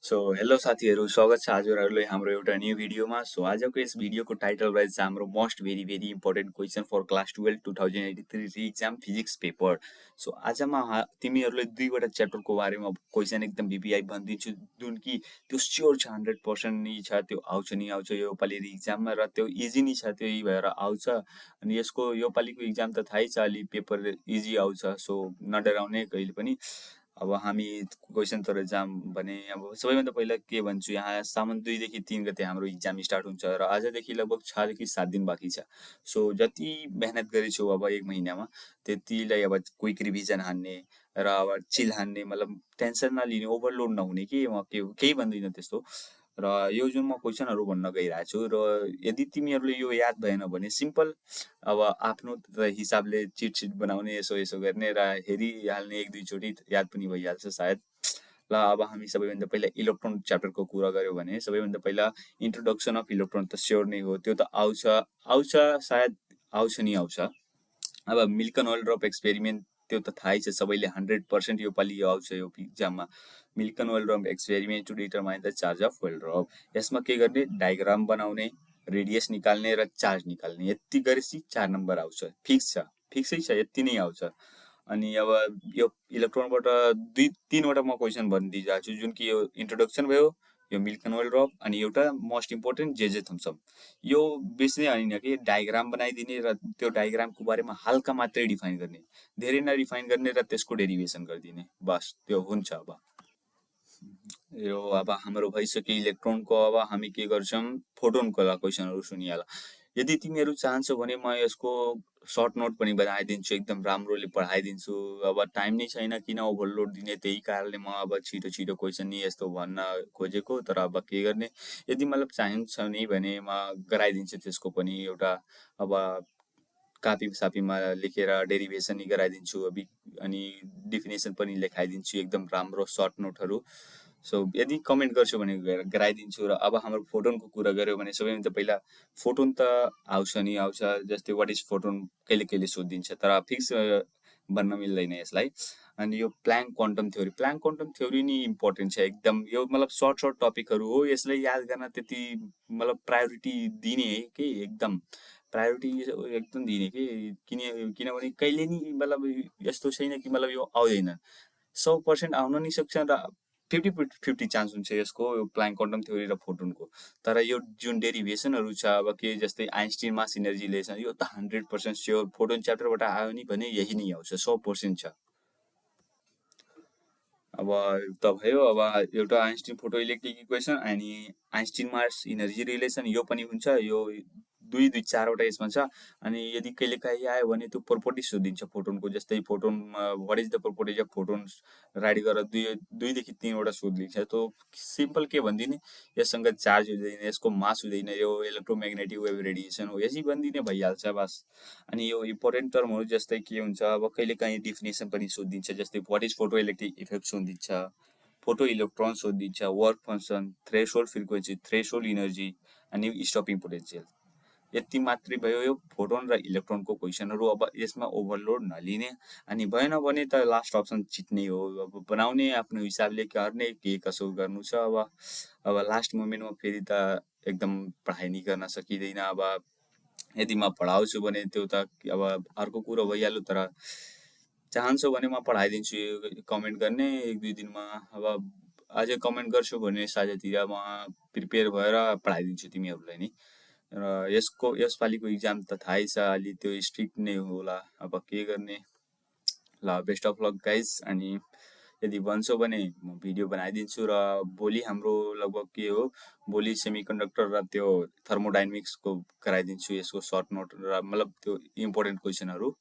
So hello साथीहरू, स्वागत छ हजुरहरूलाई हाम्रो एउटा न्यू भिडियोमा। सो आजको यस भिडियोको टाइटल रहेछ हाम्रो most very very important question for class 12 2083 exam physics paper. So आजमा तिमीहरूले दुईवटा च्याप्टरको बारेमा क्वेसन एकदम भिपिआई भनिदिन्छु, जुन कि त्यो स्योर छ 100% नि छ, त्यो आउँछ नि आउँछ योपालि इक्जाममा, र त्यो इजी नि छ, त्यही भएर आउँछ। अनि यसको योपालिको इक्जाम त थाहै छ, अलि पेपर इजी आउँछ, सो नडराउने कहिले पनि। अब हामी क्वेसनतिर जाम भने अब सबैभन्दा पहिला के भन्छु, यहाँ साउन 2 देखि 3 गते हाम्रो इक्जाम स्टार्ट हुन्छ र आजदेखि लगभग 6 देखि 7 दिन बाँकी छ। सो जति मेहनत गरेछौ अब एक महिनामा, त्यतिलाई अब क्विक रिभिजन हान्ने र अब चिल हान्ने, मतलब टेन्सन नलिने, ओभरलोड नहुने कि म केही भन्दिनँ त्यस्तो। र यो जुन म क्वेसनहरू भन्न गइरहेको छु, र यदि तिमीहरूले यो याद भएन भने सिम्पल अब आफ्नो हिसाबले चिट बनाउने, यसो यसो गर्ने र हेरिहाल्ने, एक दुईचोटि याद पनि भइहाल्छ सायद। ल अब हामी सबैभन्दा पहिला इलेक्ट्रोन च्याप्टरको कुरा गऱ्यौँ भने सबैभन्दा पहिला इन्ट्रोडक्सन अफ इलेक्ट्रोन त स्योर नै हो, त्यो त आउँछ सायद, आउँछ नि आउँछ। अब मिल्कन ओइल ड्रप एक्सपेरिमेन्ट त्यो त थाहै छ सबैले, 100% योपालि यो आउँछ यो इक्जाममा। Millikan oil drop experiment to determine the charge of oil drop. यसमा के गर्ने, डायग्राम बनाउने, रेडियस निकाल्ने र चार्ज निकाल्ने, यति गरेपछि 4 नम्बर आउँछ, फिक्सै छ, यति नै आउँछ। अनि अब यो इलेक्ट्रोनबाट दुई तिनवटा म क्वेसन भनिदिइरहेको छु, जुन कि यो इन्ट्रोडक्सन भयो, यो मिल्कन ओइल ड्रप, अनि एउटा मोस्ट इम्पोर्टेन्ट जे थम्सअप। यो बेच्ने होइन कि डायग्राम बनाइदिने र त्यो डायग्रामको बारेमा हल्का मात्रै डिफाइन गर्ने, धेरै नरिफाइन गर्ने र त्यसको डेरिभेसन गरिदिने, बस त्यो हुन्छ। अब यो अब हाम्रो भइसक्यो इलेक्ट्रोनको। अब हामी के गर्छौँ, फोटोनको क्वेसनहरू सुनिहाल। यदि तिमीहरू चाहन्छौ भने म यसको सर्ट नोट पनि बनाइदिन्छु, एकदम राम्रोले पढाइदिन्छु। अब टाइम नै छैन, किन ओभरलोड दिने, त्यही कारणले म अब छिटो छिटो क्वेसन नि यस्तो भन्न खोजेको। तर अब के गर्ने, यदि मतलब चाहिन्छ नि भने म गराइदिन्छु त्यसको पनि एउटा, अब कापी सापीमा लेखेर डेरिभेसन नि गराइदिन्छु, अनि डेफिनेसन पनि लेखाइदिन्छु, एकदम राम्रो सर्ट नोटहरू। सो यदि कमेन्ट गर्छु भने गराइदिन्छु। र अब हाम्रो फोटोनको कुरा गऱ्यो भने सबैभन्दा पहिला फोटोन त आउँछ नि आउँछ, जस्तै वाट इज फोटोन कहिले कहिले सोधिन्छ, तर फिक्स भन्न मिल्दैन यसलाई। अनि यो प्लाङ्क क्वान्टम थ्योरी नि इम्पोर्टेन्ट छ एकदम, यो मतलब सर्ट टपिकहरू हो, यसलाई याद गर्न त्यति मतलब प्रायोरिटी दिने है कि, एकदम प्रायोरिटी एकदम दिने कि, किनभने कहिले नि मतलब यस्तो छैन कि मतलब यो आउँदैन, 100% आउन नि सक्छ र 50-50 चान्स हुन्छ यसको, यो प्लाङ्क क्वान्टम थ्योरी र फोटोनको। तर यो जुन डेरिभेसनहरू छ, अब के जस्तै आइन्स्टिन मास इनर्जी रिलेसन, यो त 100% स्योर फोटोन च्याप्टरबाट आयो नि भने यही नै आउँछ, 100% छ। अब त भयो, अब एउटा आइन्स्टिन फोटो इलेक्ट्रिक इक्वेसन अनि आइन्स्टिन मास इनर्जी रिलेसन, यो पनि हुन्छ। यो दुई चारवटा यसमा छ। अनि यदि कहिले काहीँ आयो भने त्यो प्रोपर्टिज सोधिन्छ फोटोनको, जस्तै photon what is the properties of photons, write गरेर दुईदेखि 3वटा सोधिन्छ। त्यो सिम्पल के भनिदिने, यससँग चार्ज हुँदैन, यसको मास हुँदैन, यो इलेक्ट्रोम्याग्नेटिक वेभ रेडिएसन हो, यसै भनिदिने भइहाल्छ बस। अनि यो इम्पोर्टेन्ट टर्महरू जस्तै के हुन्छ, अब कहिले काहीँ डिफिनेसन पनि सोधिन्छ, जस्तै what is photoelectric effect सोधिन्छ, फोटो इलेक्ट्रोन सोधिन्छ, work function, threshold frequency, threshold energy, अनि स्टपिङ पोटेन्सियल। यति मात्रै भयो यो फोटोन र इलेक्ट्रोनको क्वेसनहरू। अब यसमा ओभरलोड नलिने, अनि भएन भने त लास्ट अप्सन चिट्ने हो, अब बनाउने आफ्नो हिसाबले गर्ने, के कसो गर्नु छ। अब लास्ट मोमेन्टमा फेरि त एकदम पढाइ नि गर्न सकिँदैन। अब यदि म पढाउँछु भने त्यो त अब अर्को कुरो भइहाल्यो, तर चाहन्छौ भने म पढाइदिन्छु, कमेन्ट गर्ने 1-2 दिनमा। अब अझै कमेन्ट गर्छु भने साझातिर म प्रिपेयर भएर पढाइदिन्छु तिमीहरूलाई नि। र यसपालिको इक्जाम त थाहै छ, अलि त्यो स्ट्रिक्ट नै होला, अब के गर्ने। ल बेस्ट अफ लक गाइज। अनि यदि भन्छौ भने म भिडियो बनाइदिन्छु, र भोलि हाम्रो लगभग के हो, भोलि सेमिकन्डक्टर र त्यो थर्मोडाइनामिक्सको गराइदिन्छु, यसको सर्ट नोट र मतलब त्यो इम्पोर्टेन्ट क्वेसनहरू।